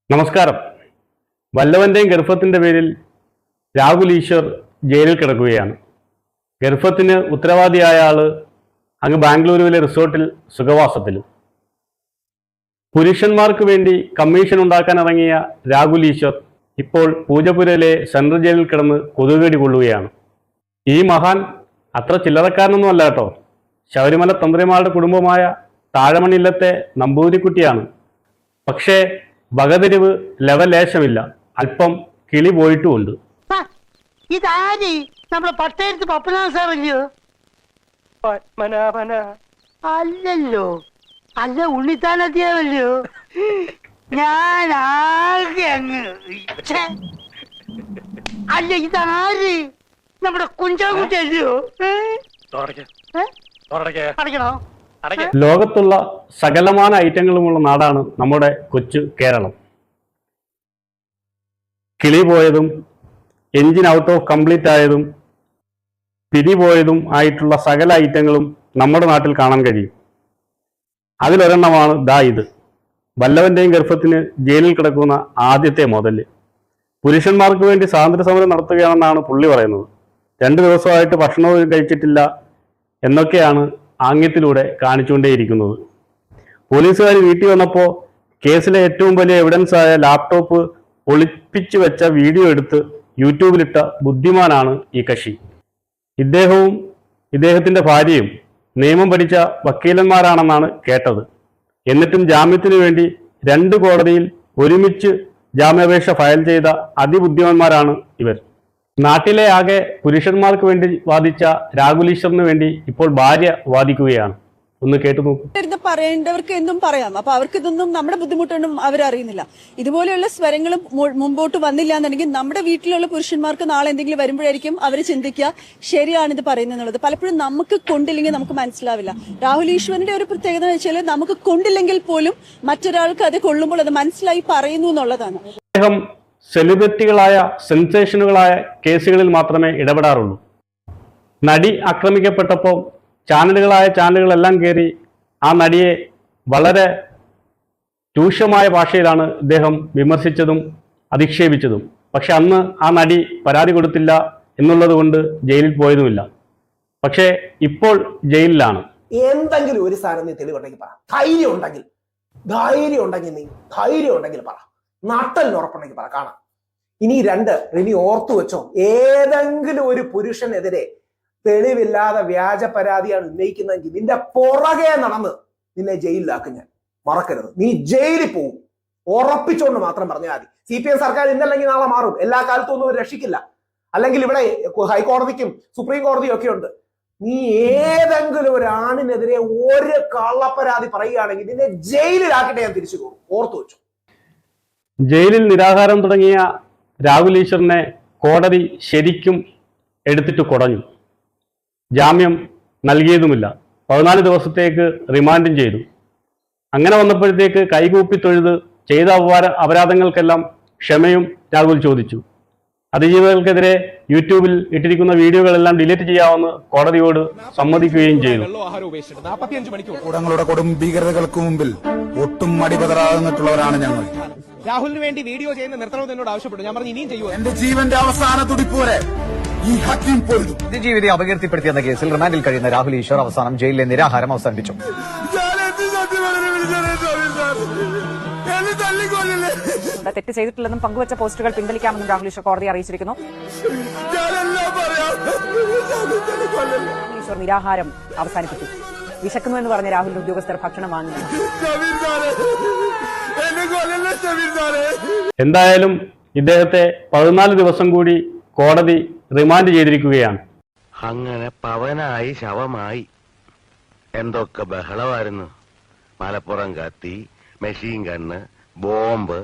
നമസ്കാരം. വല്ലവന്റെയും ഗർഭത്തിന്റെ പേരിൽ രാഹുൽ ഈശ്വർ ജയിലിൽ കിടക്കുകയാണ്. ഗർഭത്തിന് ഉത്തരവാദിയായ ആള് അങ്ങ് ബാംഗ്ലൂരുവിലെ റിസോർട്ടിൽ സുഖവാസത്തിലും. പുരുഷന്മാർക്ക് വേണ്ടി കമ്മീഷൻ ഉണ്ടാക്കാൻ ഇറങ്ങിയ രാഹുൽ ഈശ്വർ ഇപ്പോൾ പൂജപ്പുരയിലെ സെൻട്രൽ ജയിലിൽ കിടന്ന് കൊതുകടി കൊള്ളുകയാണ്. ഈ മഹാൻ അത്ര ചില്ലറക്കാരനൊന്നും അല്ല കേട്ടോ. ശബരിമല തന്ത്രിമാരുടെ കുടുംബമായ താഴമണില്ലത്തെ നമ്പൂതിരിക്കുട്ടിയാണ്. പക്ഷേ വകതിരിവ് ലെവലേശമില്ല. അല്പം കിളി പോയിട്ടുമുണ്ട്. ഇതാരി നമ്മുടെ പട്ടയത്ത് പപ്പനാഥ സാറല്ലയോ? അല്ലല്ലോ, അല്ല ഉണ്ണിത്താനത്തിയാവല്ലോ. ഞാൻ ആകെ അങ്ങ് അല്ല, ഇതാര് നമ്മുടെ കുഞ്ചാക്കുട്ടിയല്ലയോ? അടയ്ക്കണോ? ലോകത്തുള്ള സകലമാന ഐറ്റങ്ങളുമുള്ള നാടാണ് നമ്മുടെ കൊച്ചു കേരളം. കിളി പോയതും എഞ്ചിൻ ഔട്ട് ഓഫ് കംപ്ലീറ്റ് ആയതും പിരിപോയതും ആയിട്ടുള്ള സകല ഐറ്റങ്ങളും നമ്മുടെ നാട്ടിൽ കാണാൻ കഴിയും. അതിലൊരെണ്ണമാണ് ഇത്. വല്ലവന്റെയും ഗർഭത്തിന് ജയിലിൽ കിടക്കുന്ന ആദ്യത്തെ മുതല്. പുരുഷന്മാർക്ക് വേണ്ടി സ്വാതന്ത്ര്യ സമരം നടത്തുകയാണെന്നാണ് പുള്ളി പറയുന്നത്. 2 ദിവസമായിട്ട് ഭക്ഷണവും കഴിച്ചിട്ടില്ല എന്നൊക്കെയാണ് ആംഗ്യത്തിലൂടെ കാണിച്ചുകൊണ്ടേയിരിക്കുന്നത്. പോലീസുകാർ വീട്ടിൽ വന്നപ്പോൾ കേസിലെ ഏറ്റവും വലിയ എവിഡൻസ് ആയ ലാപ്ടോപ്പ് ഒളിപ്പിച്ചു വെച്ച വീഡിയോ എടുത്ത് യൂട്യൂബിലിട്ട ബുദ്ധിമാനാണ് ഈ കക്ഷി. ഇദ്ദേഹവും ഇദ്ദേഹത്തിന്റെ ഭാര്യയും നിയമം പഠിച്ച വക്കീലന്മാരാണെന്നാണ് കേട്ടത്. എന്നിട്ടും ജാമ്യത്തിനു വേണ്ടി 2 കോടതിയിൽ ഒരുമിച്ച് ജാമ്യാപേക്ഷ ഫയൽ ചെയ്ത അതിബുദ്ധിമാന്മാരാണ് ഇവർ. നാട്ടിലെ ആകെ പുരുഷന്മാർക്ക് വേണ്ടി വാദിച്ച രാഹുൽ ഈശ്വറിന് വേണ്ടി ഇപ്പോൾ ഭാര്യ വാദിക്കുകയാണ്. ഒന്ന് കേട്ടു നോക്കൂ. പറയേണ്ടവർക്ക് എന്തും പറയാം. അപ്പൊ അവർക്ക് ഇതൊന്നും നമ്മുടെ ബുദ്ധിമുട്ടൊന്നും അവരറിയുന്നില്ല. ഇതുപോലെയുള്ള സ്വരങ്ങളും മുമ്പോട്ട് വന്നില്ല എന്നുണ്ടെങ്കിൽ നമ്മുടെ വീട്ടിലുള്ള പുരുഷന്മാർക്ക് നാളെ എന്തെങ്കിലും വരുമ്പോഴായിരിക്കും അവർ ചിന്തിക്കുക ശരിയാണ് ഇത് പറയുന്നത്. പലപ്പോഴും നമുക്ക് കൊണ്ടില്ലെങ്കിൽ നമുക്ക് മനസ്സിലാവില്ല. രാഹുൽ ഈശ്വറിന്റെ ഒരു പ്രത്യേകത എന്ന് വെച്ചാൽ നമുക്ക് കൊണ്ടില്ലെങ്കിൽ പോലും മറ്റൊരാൾക്ക് അത് കൊള്ളുമ്പോൾ അത് മനസ്സിലായി പറയുന്നു എന്നുള്ളതാണ്. അദ്ദേഹം സെലിബ്രിറ്റികളായ സെൻസേഷനുകളായ കേസുകളിൽ മാത്രമേ ഇടപെടാറുള്ളൂ. നടി ആക്രമിക്കപ്പെട്ടപ്പോൾ ചാനലുകളെല്ലാം കയറി ആ നടിയെ വളരെ രൂക്ഷമായ ഭാഷയിലാണ് ഇദ്ദേഹം വിമർശിച്ചതും അധിക്ഷേപിച്ചതും. പക്ഷെ അന്ന് ആ നടി പരാതി കൊടുത്തില്ല എന്നുള്ളത് കൊണ്ട് ജയിലിൽ പോയതുമില്ല. പക്ഷേ ഇപ്പോൾ ജയിലിലാണ്. എന്തെങ്കിലും ഒരു സാധനം നീ തെളിവുണ്ടെങ്കിൽ പറ. ധൈര്യം ഉണ്ടെങ്കിൽ പറ. നട്ടലിനുറപ്പുണ്ടെങ്കിൽ പറ, കാണാം. ഇനി ഓർത്തു വെച്ചോ, ഏതെങ്കിലും ഒരു പുരുഷനെതിരെ തെളിവില്ലാതെ വ്യാജ പരാതിയാണ് ഉന്നയിക്കുന്നതെങ്കിൽ നിന്റെ പുറകെ നടന്ന് നിന്നെ ജയിലിലാക്കും ഞാൻ. മറക്കരുത്, നീ ജയിലിൽ പോവും. ഉറപ്പിച്ചോണ്ട് മാത്രം പറഞ്ഞാൽ മതി. CPM സർക്കാർ ഇന്നല്ലെങ്കിൽ നാളെ മാറും. എല്ലാ കാലത്തും ഒന്നും അവർ രക്ഷിക്കില്ല. അല്ലെങ്കിൽ ഇവിടെ ഹൈക്കോടതിക്കും സുപ്രീം കോടതിയും ഒക്കെ ഉണ്ട്. നീ ഏതെങ്കിലും ഒരു ആണിനെതിരെ ഒരു കള്ളപ്പരാതി പറയുകയാണെങ്കിൽ നിന്നെ ജയിലിലാക്കിയിട്ട് ഞാൻ തിരിച്ചു പോകും. ഓർത്തു വെച്ചു. ജയിലിൽ നിരാഹാരം തുടങ്ങിയ രാഹുൽ ഈശ്വറിനെ കോടതി ശരിക്കും എടുത്തിട്ട് കുടഞ്ഞു. ജാമ്യം നൽകിയതുമില്ല. 14 ദിവസത്തേക്ക് റിമാൻഡും ചെയ്തു. അങ്ങനെ വന്നപ്പോഴത്തേക്ക് കൈകൂപ്പി തൊഴുത് ചെയ്ത അപരാധങ്ങൾക്കെല്ലാം ക്ഷമയും രാഹുൽ ചോദിച്ചു. അതിജീവികൾക്കെതിരെ യൂട്യൂബിൽ ഇട്ടിരിക്കുന്ന വീഡിയോകളെല്ലാം ഡിലീറ്റ് ചെയ്യാമെന്ന് കോടതിയോട് സമ്മതിക്കുകയും ചെയ്തു. കൊടും ഭീകരതകൾക്ക് മുമ്പിൽ ഒട്ടും മടിപതറാകുന്നിട്ടുള്ളവരാണ് ഞങ്ങൾ. രാഹുലിന് വേണ്ടി വീഡിയോ ചെയ്യുന്ന നിർത്തണമെന്ന് എന്നോട് ആവശ്യപ്പെട്ടു. ഞാൻ പറഞ്ഞു ഇനിയും ചെയ്യുമോ. എന്റെ ജീവന്റെ അവസാന തുടിപ്പോരെ ഈ ഹക്കീം പോലും. അതിജീവിതയെ അപകീർത്തിപ്പെടുത്തിയെന്ന കേസിൽ റിമാൻഡിൽ കഴിയുന്ന രാഹുൽ ഈശ്വർ അവസാനം ജയിലിലെ നിരാഹാരം അവസാനിപ്പിച്ചു. തെറ്റ് ചെയ്തിട്ടില്ലെന്നും പങ്കുവച്ച പോസ്റ്റുകൾ പിൻവലിക്കാമെന്നും രാഹുൽ ഈശ്വർ കോടതിയെ അറിയിച്ചിരിക്കുന്നു. ഈശ്വർ നിരാഹാരം അവസാനിപ്പിച്ചു. വിശക്കുന്നു എന്ന് പറഞ്ഞ രാഹുലിന്റെ ഉദ്യോഗസ്ഥർ ഭക്ഷണം വാങ്ങുന്നു. എന്തായാലും ഇദ്ദേഹത്തെ 14 ദിവസം കൂടി കോടതി റിമാൻഡ് ചെയ്തിരിക്കുകയാണ്. അങ്ങനെ പവനായി ശവമായി. എന്തൊക്കെ ബഹളമായിരുന്നു. മലപ്പുറം കത്തി, മെഷീൻ ഗണ്ണ്, ബോംബ്,